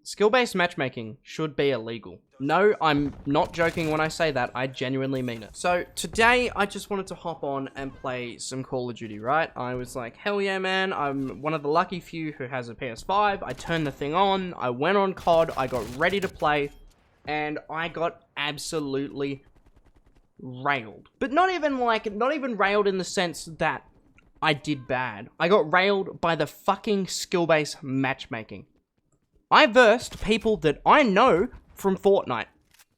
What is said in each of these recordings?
Skill-based matchmaking should be illegal. No, I'm not joking when I say that. I genuinely mean it. So today, I just wanted to hop on and play some Call of Duty, right? I was like, hell yeah, man. I'm one of the lucky few who has a PS5. I turned the thing on. I went on COD. I got ready to play. And I got absolutely railed. But not even railed in the sense that I did bad. I got railed by the fucking skill-based matchmaking. I versed people that I know from Fortnite,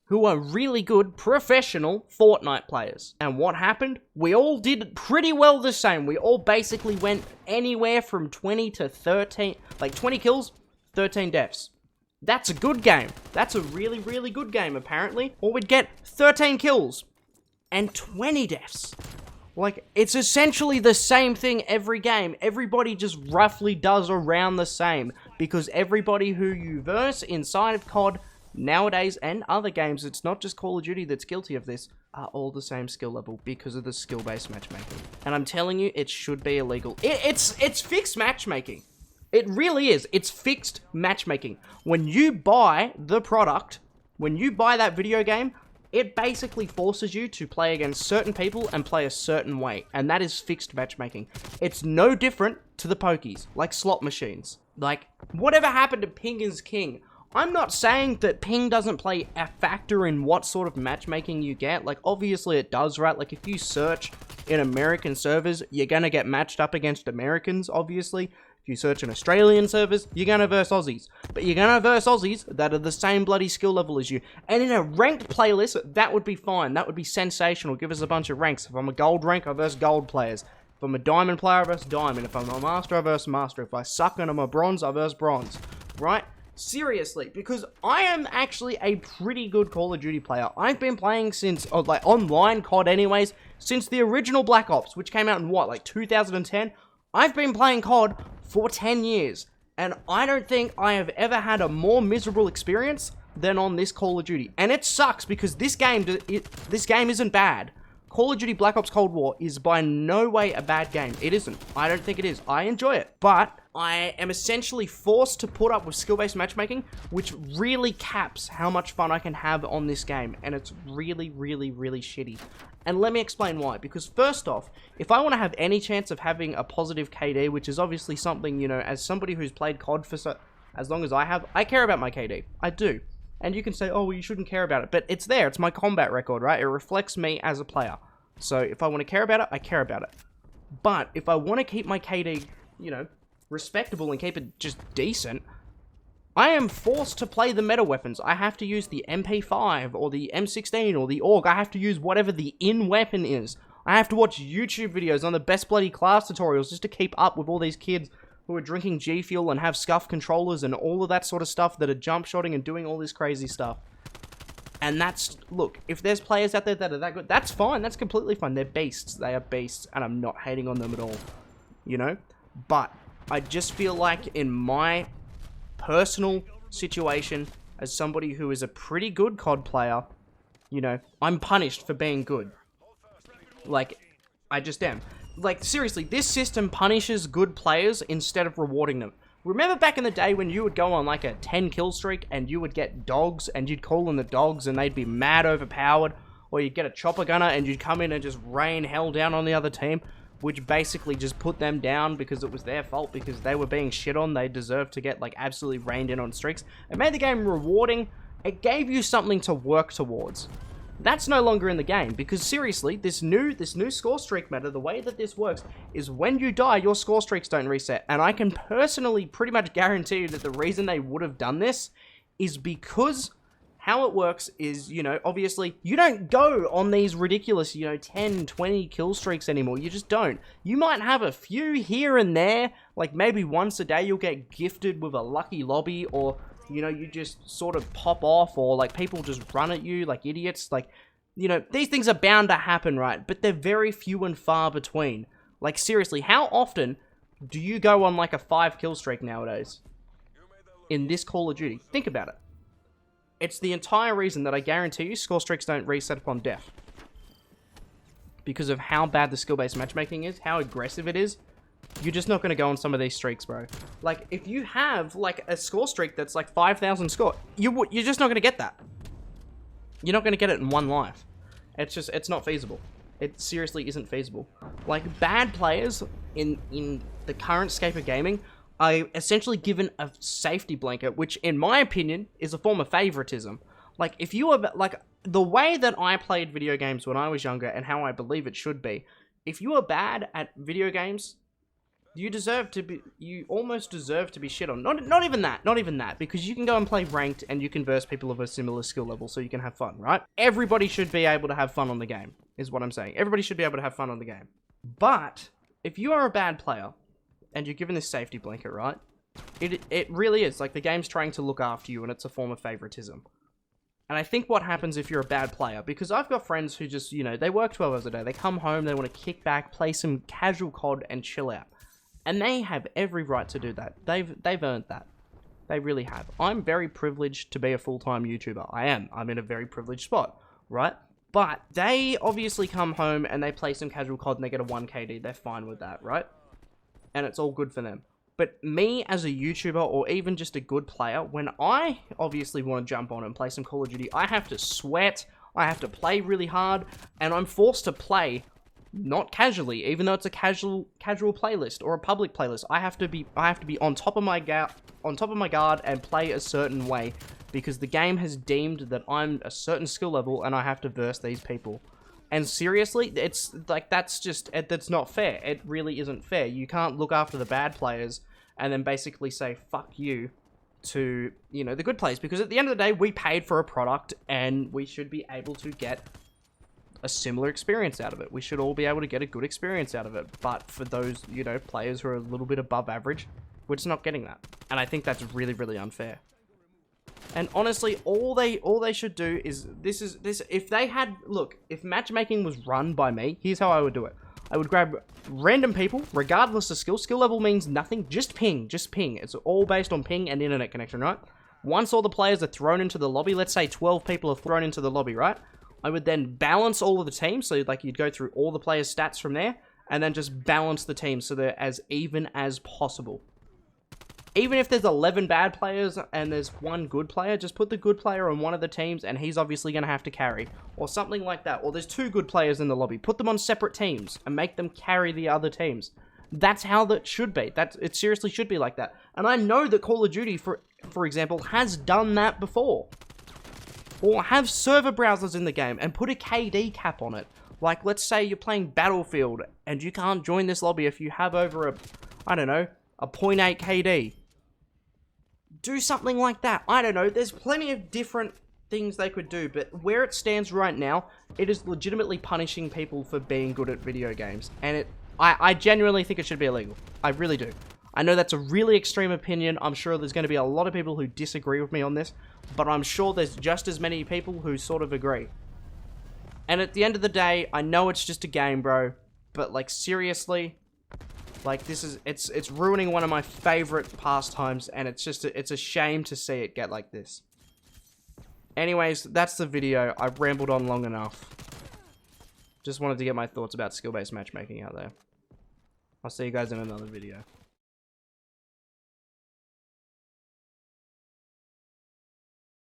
who are really good professional Fortnite players. And what happened? We all did pretty well the same. We all basically went anywhere from 20 to 13, like 20 kills, 13 deaths. That's a good game. That's a really, really good game, apparently. Or we'd get 13 kills and 20 deaths. Like, it's essentially the same thing every game. Everybody just roughly does around the same. Because everybody who you verse inside of COD, nowadays, and other games, it's not just Call of Duty that's guilty of this, are all the same skill level because of the skill-based matchmaking. And I'm telling you, it should be illegal. It's fixed matchmaking. It really is. It's fixed matchmaking. When you buy the product, when you buy that video game, it basically forces you to play against certain people and play a certain way. And that is fixed matchmaking. It's no different to the pokies, like slot machines. Like, whatever happened to ping is king? I'm not saying that ping doesn't play a factor in what sort of matchmaking you get. Like, obviously it does, right? Like, if you search in American servers, you're gonna get matched up against Americans, obviously. If you search in Australian servers, you're gonna verse Aussies. But you're gonna verse Aussies that are the same bloody skill level as you. And in a ranked playlist, that would be fine. That would be sensational. Give us a bunch of ranks. If I'm a gold rank, I verse gold players. If I'm a diamond player, I verse diamond. If I'm a master, I verse master. If I suck and I'm a bronze, I verse bronze. Right? Seriously, because I am actually a pretty good Call of Duty player. I've been playing since, like, online COD anyways, since the original Black Ops, which came out in what, like 2010? I've been playing COD for 10 years, and I don't think I have ever had a more miserable experience than on this Call of Duty. And it sucks, because this game isn't bad. Call of Duty Black Ops Cold War is by no way a bad game. It isn't. I don't think it is. I enjoy it. But I am essentially forced to put up with skill-based matchmaking, which really caps how much fun I can have on this game. And it's really, really, really shitty. And let me explain why. Because first off, if I want to have any chance of having a positive KD, which is obviously something, you know, as somebody who's played COD for as long as I have, I care about my KD. I do. And you can say, oh, well, you shouldn't care about it. But it's there. It's my combat record, right? It reflects me as a player. So if I want to care about it, I care about it. But if I want to keep my KD, you know, respectable and keep it just decent, I am forced to play the meta weapons. I have to use the MP5 or the M16 or the AUG. I have to use whatever the in-weapon is. I have to watch YouTube videos on the best bloody class tutorials just to keep up with all these kids who are drinking G Fuel and have scuff controllers and all of that sort of stuff that are jump shotting and doing all this crazy stuff. And that's, look, if there's players out there that are that good, that's fine. That's completely fine. They're beasts. They are beasts, and I'm not hating on them at all, you know? But I just feel like in my personal situation, as somebody who is a pretty good COD player, you know, I'm punished for being good. Like, I just am. Like, seriously, this system punishes good players instead of rewarding them. Remember back in the day when you would go on like a 10 kill streak and you would get dogs and you'd call in the dogs and they'd be mad overpowered, or you'd get a chopper gunner and you'd come in and just rain hell down on the other team, which basically just put them down because it was their fault, because they were being shit on. They deserved to get like absolutely rained in on streaks. It made the game rewarding. It gave you something to work towards. That's no longer in the game, because seriously, this new score streak meta, the way that this works is when you die, your score streaks don't reset. And I can personally pretty much guarantee you that the reason they would have done this is because how it works is, you know, obviously, you don't go on these ridiculous, you know, 10, 20 kill streaks anymore. You just don't. You might have a few here and there, like maybe once a day you'll get gifted with a lucky lobby, or you know, you just sort of pop off, or like people just run at you like idiots. Like, you know, these things are bound to happen, right? But they're very few and far between. Like, seriously, how often do you go on like a 5 kill streak nowadays in this Call of Duty? Think about it. It's the entire reason that I guarantee you score streaks don't reset upon death. Because of how bad the skill-based matchmaking is, how aggressive it is. You're just not going to go on some of these streaks, bro. Like, if you have, like, a score streak that's, like, 5,000 score, you're just not going to get that. You're not going to get it in one life. It's not feasible. It seriously isn't feasible. Like, bad players in the current scape of gaming are essentially given a safety blanket, which, in my opinion, is a form of favoritism. Like, if you are, like, the way that I played video games when I was younger and how I believe it should be, if you are bad at video games, you almost deserve to be shit on. Not even that, because you can go and play ranked and you can verse people of a similar skill level so you can have fun, right? Everybody should be able to have fun on the game, is what I'm saying. Everybody should be able to have fun on the game. But, if you are a bad player, and you're given this safety blanket, right? It really is. Like, the game's trying to look after you, and it's a form of favoritism. And I think what happens if you're a bad player, because I've got friends who just, you know, they work 12 hours a day, they come home, they want to kick back, play some casual COD, and chill out. And they have every right to do that. They've earned that. They really have. I'm very privileged to be a full-time YouTuber. I am. I'm in a very privileged spot, right? But they obviously come home and they play some casual COD and they get a 1 KD. They're fine with that, right? And it's all good for them. But me as a YouTuber or even just a good player, when I obviously want to jump on and play some Call of Duty, I have to sweat, I have to play really hard, and I'm forced to play not casually, even though it's a casual playlist or a public playlist. I have to be on top of my guard and play a certain way because the game has deemed that I'm a certain skill level and I have to verse these people. And seriously, it's like that's not fair. It really isn't fair. You can't look after the bad players and then basically say fuck you to, you know, the good players, because at the end of the day we paid for a product and we should be able to get a similar experience out of it. We should all be able to get a good experience out of it. But for those, you know, players who are a little bit above average, we're just not getting that. And I think that's really, really unfair. And honestly, all they should do is if they had, look, if matchmaking was run by me, here's how I would do it. I would grab random people, regardless of skill. Skill level means nothing, just ping. It's all based on ping and internet connection, right? Once all the players are thrown into the lobby, let's say 12 people are thrown into the lobby, right? I would then balance all of the teams, so like you'd go through all the players' stats from there, and then just balance the teams so they're as even as possible. Even if there's 11 bad players and there's one good player, just put the good player on one of the teams and he's obviously going to have to carry. Or something like that. Or there's 2 good players in the lobby. Put them on separate teams and make them carry the other teams. That's how that should be. It seriously should be like that. And I know that Call of Duty, for example, has done that before. Or have server browsers in the game and put a KD cap on it. Like, let's say you're playing Battlefield and you can't join this lobby if you have over a 0.8 KD. Do something like that. I don't know. There's plenty of different things they could do, but where it stands right now, it is legitimately punishing people for being good at video games. And I genuinely think it should be illegal. I really do. I know that's a really extreme opinion. I'm sure there's going to be a lot of people who disagree with me on this, but I'm sure there's just as many people who sort of agree. And at the end of the day, I know it's just a game, bro, but like seriously, like it's ruining one of my favorite pastimes, and it's a shame to see it get like this. Anyways, that's the video. I've rambled on long enough. Just wanted to get my thoughts about skill-based matchmaking out there. I'll see you guys in another video.